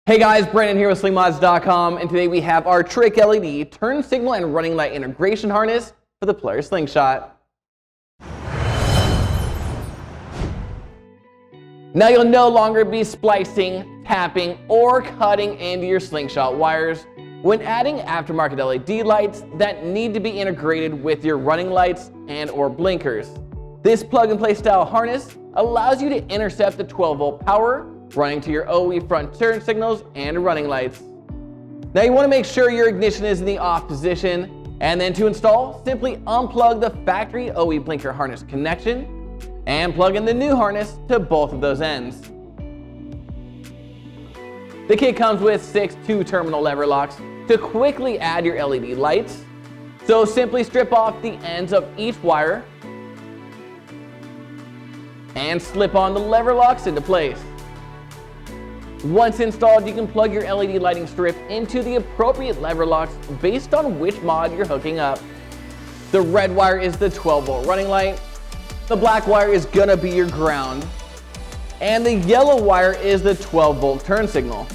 Hey guys, Brandon here with Slingmods.com, and today we have our trick LED turn signal and running light integration harness for the Polaris Slingshot. Now you'll no longer be splicing, tapping, or cutting into your Slingshot wires when adding aftermarket LED lights that need to be integrated with your running lights and or blinkers. This plug-and-play style harness allows you to intercept the 12-volt power running to your OE front turn signals and running lights. Now you want to make sure your ignition is in the off position, and then to install, simply unplug the factory OE blinker harness connection and plug in the new harness to both of those ends. The kit comes with 6 2-terminal lever locks to quickly add your LED lights, so simply strip off the ends of each wire and slip on the lever locks into place. Once installed, you can plug your LED lighting strip into the appropriate lever locks based on which mod you're hooking up. The red wire is the 12-volt running light, the black wire is gonna be your ground, and the yellow wire is the 12-volt turn signal.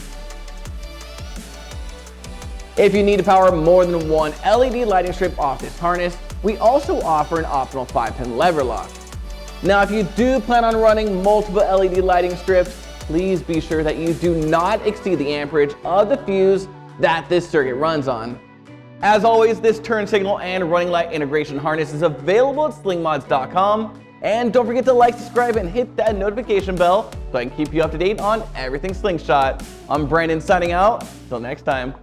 If you need to power more than one LED lighting strip off this harness, we also offer an optional 5-pin lever lock. Now if you do plan on running multiple LED lighting strips, please be sure that you do not exceed the amperage of the fuse that this circuit runs on. As always, this turn signal and running light integration harness is available at slingmods.com. And don't forget to like, subscribe, and hit that notification bell so I can keep you up to date on everything Slingshot. I'm Brandon signing out. Till next time.